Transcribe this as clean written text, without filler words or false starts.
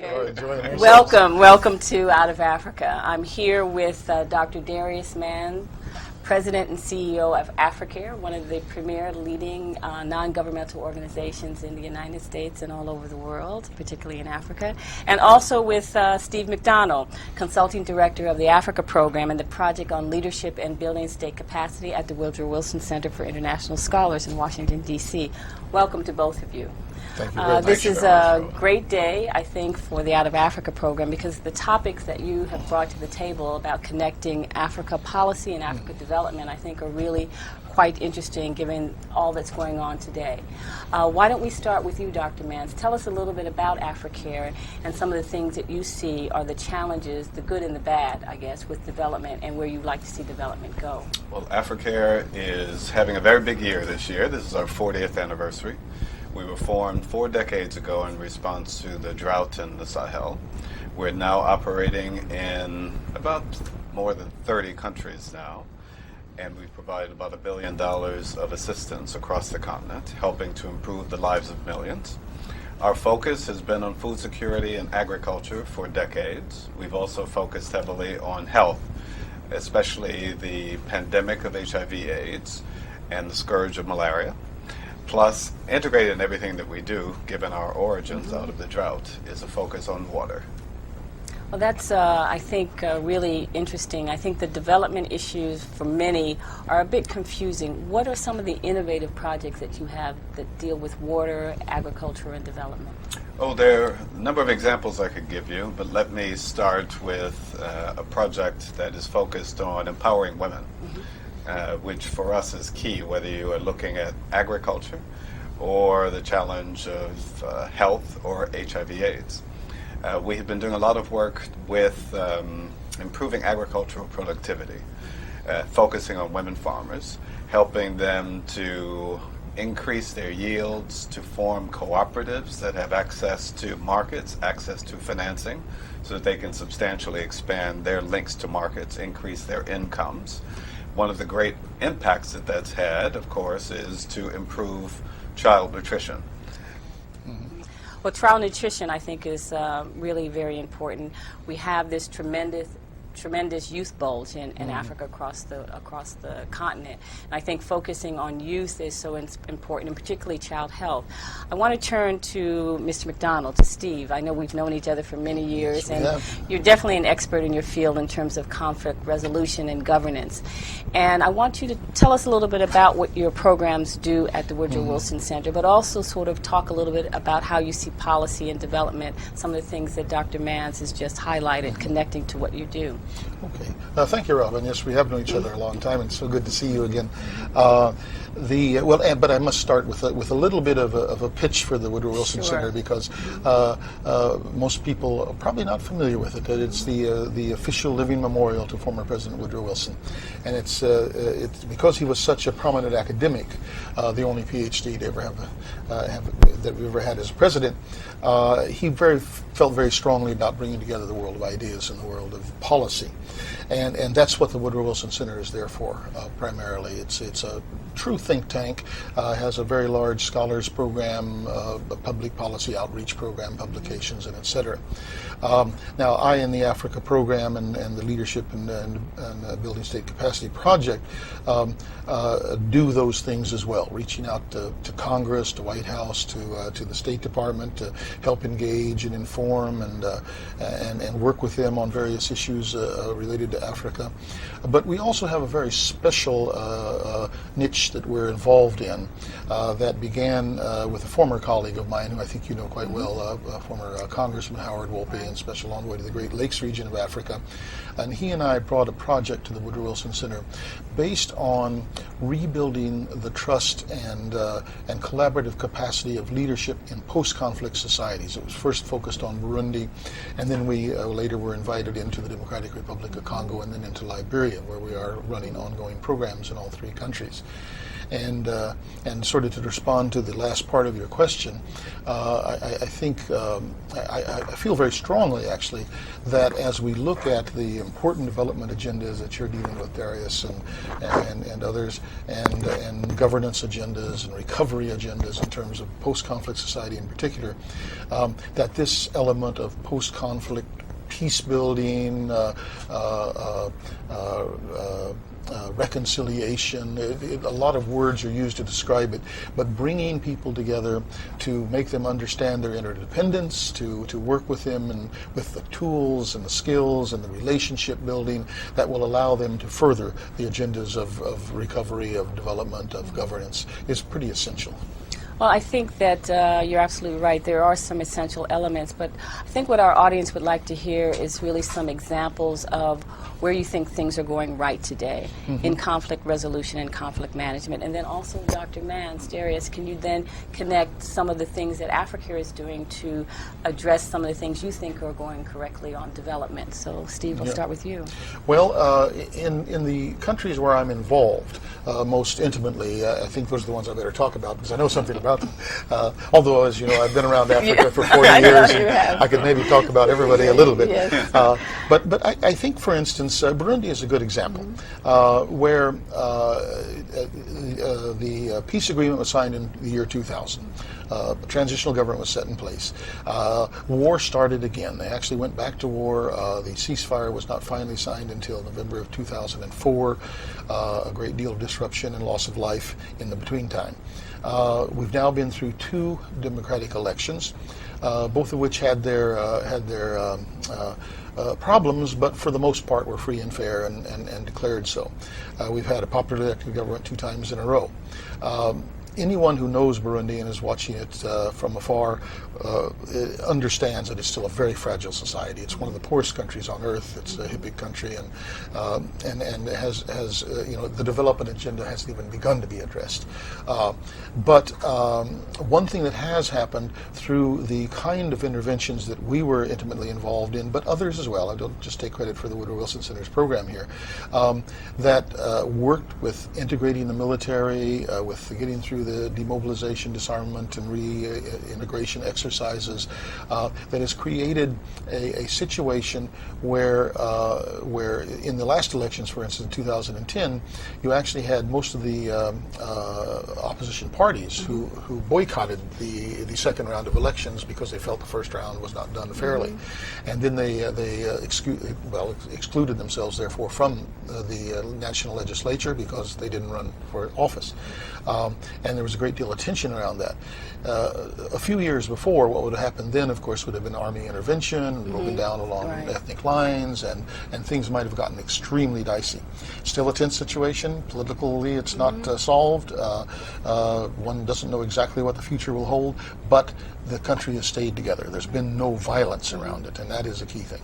Okay. Welcome to Out of Africa. I'm here with Dr. Darius Mann, President and CEO of AfriCare, one of the premier leading non-governmental organizations in the United States and all over the world, particularly in Africa. And also with Steve McDonald, Consulting Director of the Africa Program and the Project on Leadership and Building State Capacity at the Woodrow Wilson Center for International Scholars in Washington, D.C. Welcome to both of you. Thank you very much. This is a great day, I think, for the Out of Africa program because the topics that you have brought to the table about connecting Africa policy and Africa development, I think, are really quite interesting given all that's going on today. Why don't we start with you, Dr. Mans? Tell us a little bit about AfriCare and some of the things that you see are the challenges, the good and the bad, I guess, with development and where you'd like to see development go. Well, AfriCare is having a very big year this year. This is our 40th anniversary. We were formed 4 decades ago in response to the drought in the Sahel. We're now operating in about more than 30 countries now, and we've provided about $1 billion of assistance across the continent, helping to improve the lives of millions. Our focus has been on food security and agriculture for decades. We've also focused heavily on health, especially the pandemic of HIV/AIDS and the scourge of malaria. Plus, integrated in everything that we do, given our origins out of the drought, is a focus on water. Well, that's, I think, really interesting. I think the development issues for many are a bit confusing. What are some of the innovative projects that you have that deal with water, agriculture, and development? Oh, there are a number of examples I could give you, but let me start with a project that is focused on empowering women. Which for us is key, whether you are looking at agriculture or the challenge of health or HIV/AIDS. We have been doing a lot of work with improving agricultural productivity, focusing on women farmers, helping them to increase their yields, to form cooperatives that have access to markets, access to financing, so that they can substantially expand their links to markets, increase their incomes. One of the great impacts that that's had, of course, is to improve child nutrition. Well, child nutrition, I think, is really very important. We have this tremendous youth bulge in Africa across the continent. And I think focusing on youth is so important, and particularly child health. I want to turn to Mr. McDonald, to Steve. I know we've known each other for many years, and you're definitely an expert in your field in terms of conflict resolution and governance. And I want you to tell us a little bit about what your programs do at the Woodrow Wilson Center, but also sort of talk a little bit about how you see policy and development, some of the things that Dr. Mans has just highlighted, connecting to what you do. Okay. Thank you, Robin. Yes, we have known each other a long time, and it's so good to see you again. But I must start with a little bit of a pitch for the Woodrow Wilson Center, because most people are probably not familiar with it. It's the official living memorial to former President Woodrow Wilson, and it's because he was such a prominent academic, the only PhD to ever that we ever had as president. He felt very strongly about bringing together the world of ideas and the world of policy. And that's what the Woodrow Wilson Center is there for, primarily. It's a true think tank, has a very large scholars program, a public policy outreach program, publications, and et cetera. Now, I, in the Africa program and the Leadership and Building State Capacity Project, do those things as well, reaching out to Congress, to White House, to the State Department to help engage and inform and work with them on various issues related to Africa. But we also have a very special niche that we're involved in that began with a former colleague of mine who I think you know quite well, former Congressman Howard Wolpe, and Special Envoy to the Great Lakes region of Africa. And he and I brought a project to the Woodrow Wilson Center based on rebuilding the trust and collaborative capacity of leadership in post-conflict societies. It was first focused on Burundi, and then we later were invited into the Democratic Republic of Congo and then into Liberia, where we are running ongoing programs in all 3 countries. And sort of to respond to the last part of your question, I think I feel very strongly, actually, that as we look at the important development agendas that you're dealing with, Darius, and others, and governance agendas and recovery agendas in terms of post-conflict society in particular, that this element of post-conflict peace building, reconciliation, a lot of words are used to describe it, but bringing people together to make them understand their interdependence, to work with them and with the tools and the skills and the relationship building that will allow them to further the agendas of recovery, of development, of governance is pretty essential. Well, I think that you're absolutely right. There are some essential elements, but I think what our audience would like to hear is really some examples of where you think things are going right today in conflict resolution and conflict management. And then also, Dr. Mans, Darius, can you then connect some of the things that Africa is doing to address some of the things you think are going correctly on development? So, Steve, we'll start with you. Well, in the countries where I'm involved most intimately, I think those are the ones I better talk about because I know something about them. Although, as you know, I've been around Africa for 40 years, and I could maybe talk about everybody a little bit. Yes. But I think, for instance, Burundi is a good example, where the peace agreement was signed in the year 2000. A transitional government was set in place. War started again. They actually went back to war. The ceasefire was not finally signed until November of 2004. A great deal of disruption and loss of life in the between time. We've now been through 2 democratic elections, both of which had their problems, but for the most part were free and fair and declared so. We've had a popularly elected government 2 times in a row. Anyone who knows Burundi and is watching it from afar understands that it's still a very fragile society. It's one of the poorest countries on earth. It's a hippie country, and has the development agenda hasn't even begun to be addressed. But one thing that has happened through the kind of interventions that we were intimately involved in, but others as well, I don't just take credit for the Woodrow Wilson Center's program here, that worked with integrating the military, with getting through the demobilization, disarmament, and reintegration exercises, that has created a situation where in the last elections, for instance, in 2010, you actually had most of the opposition parties who boycotted the second round of elections because they felt the first round was not done fairly, and then they excluded themselves therefore from the national legislature because they didn't run for office, and there was a great deal of tension around that. A few years before, what would have happened then, of course, would have been army intervention, broken down along ethnic lines, and things might have gotten extremely dicey. Still a tense situation. Politically, it's not solved. One doesn't know exactly what the future will hold, but the country has stayed together. There's been no violence around it, and that is a key thing.